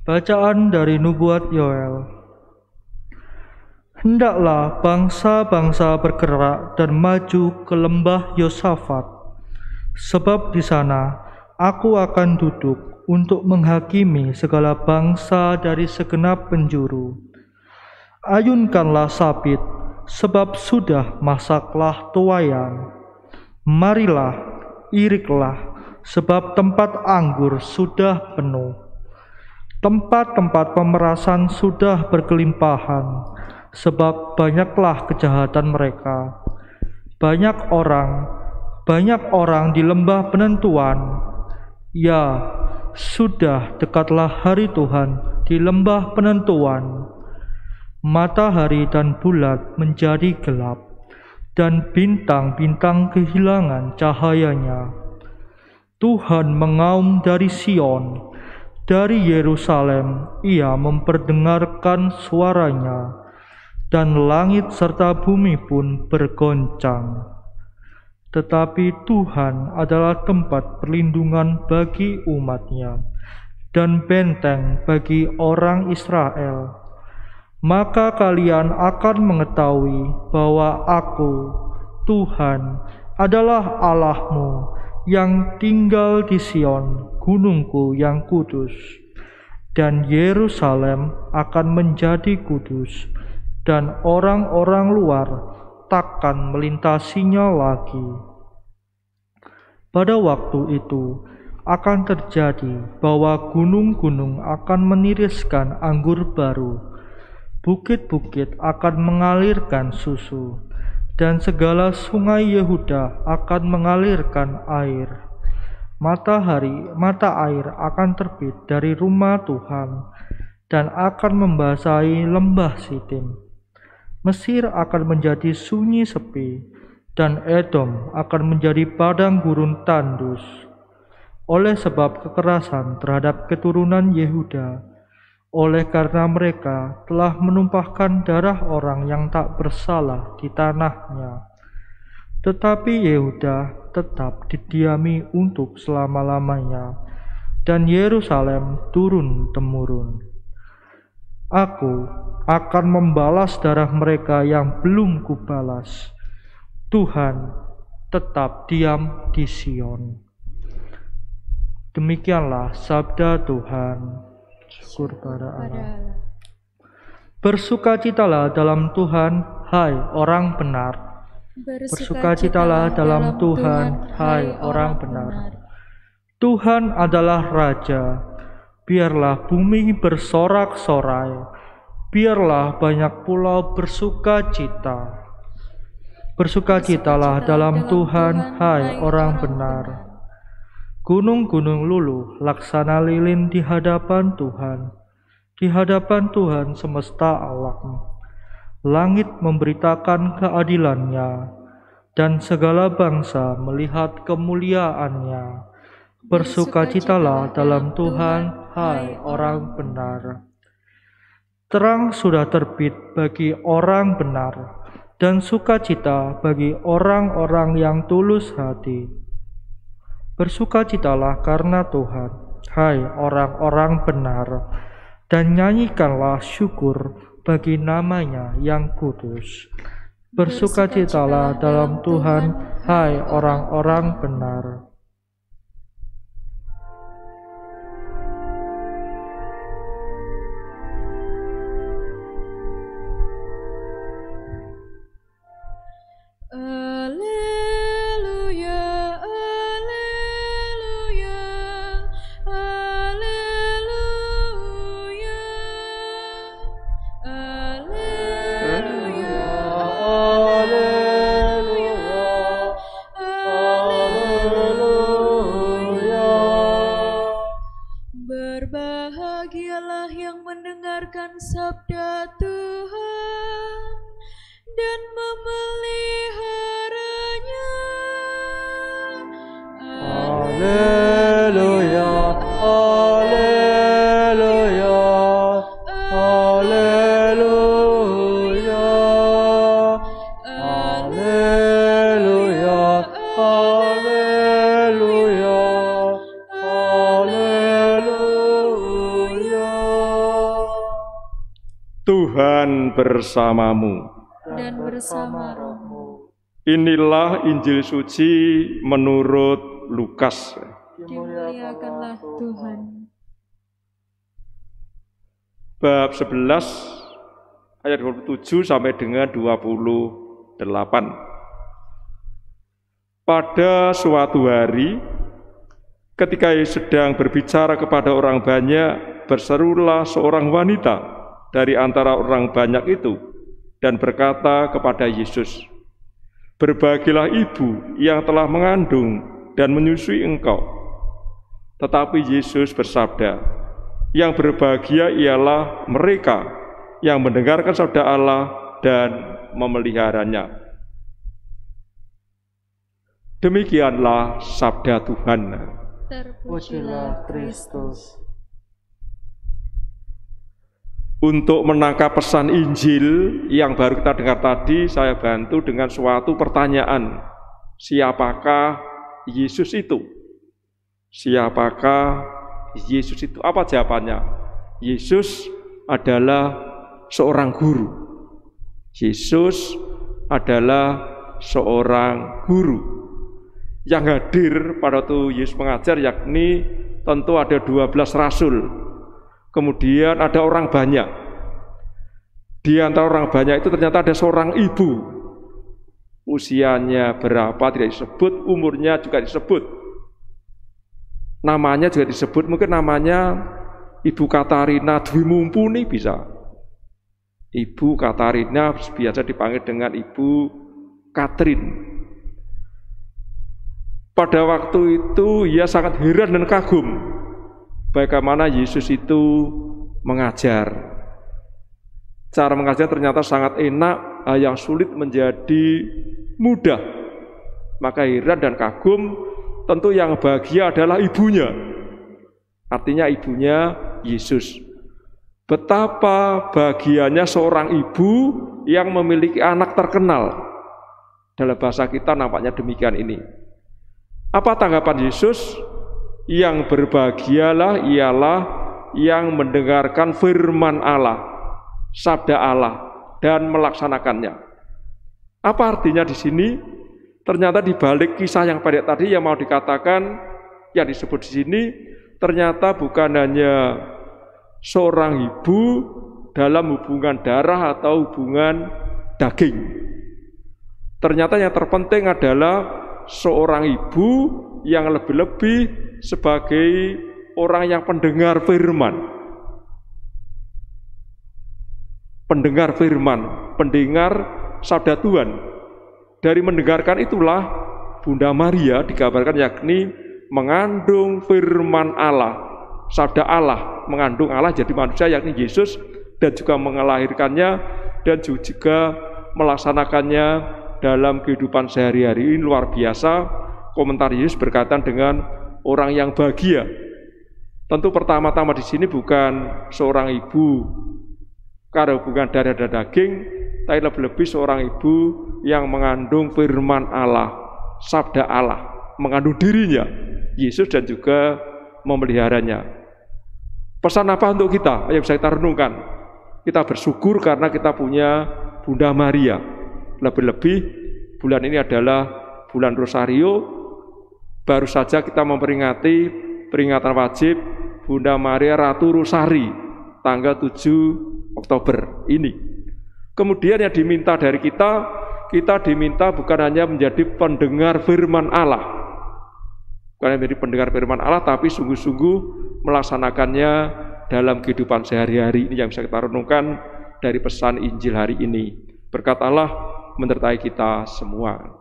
Bacaan dari nubuat Yoel. Hendaklah bangsa-bangsa bergerak dan maju ke lembah Yosafat, sebab di sana aku akan duduk untuk menghakimi segala bangsa dari segenap penjuru. Ayunkanlah sabit, sebab sudah masaklah tuaian. Marilah, iriklah, sebab tempat anggur sudah penuh. Tempat-tempat pemerasan sudah berkelimpahan, sebab banyaklah kejahatan mereka. Banyak orang di lembah penentuan. Ya, sudah dekatlah hari Tuhan di lembah penentuan. Matahari dan bulan menjadi gelap, dan bintang-bintang kehilangan cahayanya. Tuhan mengaum dari Sion, dari Yerusalem Ia memperdengarkan suaranya, dan langit serta bumi pun bergoncang. Tetapi Tuhan adalah tempat perlindungan bagi umat-Nya, dan benteng bagi orang Israel. Maka kalian akan mengetahui bahwa Aku, Tuhan, adalah Allahmu, yang tinggal di Sion, gunungku yang kudus. Dan Yerusalem akan menjadi kudus, dan orang-orang luar takkan melintasinya lagi. Pada waktu itu akan terjadi bahwa gunung-gunung akan meniriskan anggur baru, bukit-bukit akan mengalirkan susu, dan segala sungai Yehuda akan mengalirkan air. Mata air akan terbit dari rumah Tuhan dan akan membasahi lembah Sitim. Mesir akan menjadi sunyi sepi, dan Edom akan menjadi padang gurun tandus. Oleh sebab kekerasan terhadap keturunan Yehuda, oleh karena mereka telah menumpahkan darah orang yang tak bersalah di tanahnya. Tetapi Yehuda tetap didiami untuk selama-lamanya, dan Yerusalem turun-temurun. Aku akan membalas darah mereka yang belum kubalas. Tuhan tetap diam di Sion. Demikianlah sabda Tuhan. Syukur pada Allah. Bersukacitalah dalam Tuhan, hai orang benar. Bersukacitalah dalam Tuhan, hai orang benar. Tuhan adalah Raja. Biarlah bumi bersorak-sorai. Biarlah banyak pulau bersukacita. Bersukacitalah dalam Tuhan, hai orang benar. Gunung-gunung luluh laksana lilin di hadapan Tuhan semesta alam. Langit memberitakan keadilannya, dan segala bangsa melihat kemuliaannya. Bersukacitalah dalam Tuhan, hai orang benar. Terang sudah terbit bagi orang benar, dan sukacita bagi orang-orang yang tulus hati. Bersukacitalah karena Tuhan, hai orang-orang benar, dan nyanyikanlah syukur bagi nama-Nya yang kudus. Bersukacitalah dalam Tuhan, hai orang-orang benar. Berbahagialah yang mendengarkan sabda Tuhan dan memeliharanya. Haleluya, haleluya, haleluya, haleluya, haleluya, haleluya. Tuhan bersamamu. dan bersama rohmu. Inilah Injil suci menurut Lukas. Dimuliakanlah Tuhan. Bab 11 ayat 27 sampai dengan 28. Pada suatu hari, ketika Yesus sedang berbicara kepada orang banyak, berserulah seorang wanita dari antara orang banyak itu dan berkata kepada Yesus, "Berbahagialah ibu yang telah mengandung dan menyusui engkau." Tetapi Yesus bersabda, "Yang berbahagia ialah mereka yang mendengarkan sabda Allah dan memeliharanya." Demikianlah sabda Tuhan. Terpujilah Kristus. Untuk menangkap pesan Injil yang baru kita dengar tadi, saya bantu dengan suatu pertanyaan. Siapakah Yesus itu? Siapakah Yesus itu? Apa jawabannya? Yesus adalah seorang guru. Yesus adalah seorang guru yang hadir pada waktu Yesus mengajar, yakni tentu ada 12 rasul. Kemudian ada orang banyak. Di antara orang banyak itu ternyata ada seorang ibu. Usianya berapa tidak disebut, umurnya juga disebut. Namanya juga disebut, mungkin namanya Ibu Katarina Dwi Mumpuni bisa. Ibu Katarina biasa dipanggil dengan Ibu Katrin. Pada waktu itu ia sangat heran dan kagum bagaimana Yesus itu mengajar. Cara mengajar ternyata sangat enak, yang sulit menjadi mudah. Maka heran dan kagum, tentu yang bahagia adalah ibunya. Artinya ibunya Yesus. Betapa bahagianya seorang ibu yang memiliki anak terkenal. Dalam bahasa kita nampaknya demikian ini. Apa tanggapan Yesus? Yang berbahagialah ialah yang mendengarkan firman Allah, sabda Allah, dan melaksanakannya. Apa artinya di sini? Ternyata di balik kisah yang pendek tadi yang mau dikatakan, yang disebut di sini, ternyata bukan hanya seorang ibu dalam hubungan darah atau hubungan daging. Ternyata yang terpenting adalah seorang ibu yang lebih-lebih sebagai orang yang pendengar firman. Pendengar firman, pendengar sabda Tuhan. Dari mendengarkan itulah Bunda Maria dikabarkan yakni mengandung firman Allah, sabda Allah, mengandung Allah jadi manusia yakni Yesus, dan juga mengelahirkannya dan juga melaksanakannya dalam kehidupan sehari-hari. Ini luar biasa. Komentar Yesus berkaitan dengan orang yang bahagia. Tentu pertama-tama di sini bukan seorang ibu karena hubungan darah dan daging, tapi lebih-lebih seorang ibu yang mengandung firman Allah, sabda Allah, mengandung dirinya, Yesus, dan juga memeliharanya. Pesan apa untuk kita yang bisa kita renungkan? Kita bersyukur karena kita punya Bunda Maria. Lebih-lebih bulan ini adalah bulan Rosario. Baru saja kita memperingati peringatan wajib Bunda Maria Ratu Rosari tanggal 7 Oktober ini. Kemudian yang diminta dari kita diminta bukan hanya menjadi pendengar firman Allah, bukan hanya menjadi pendengar firman Allah, tapi sungguh-sungguh melaksanakannya dalam kehidupan sehari-hari. Ini yang bisa kita renungkan dari pesan Injil hari ini. Berkat Allah menyertai kita semua.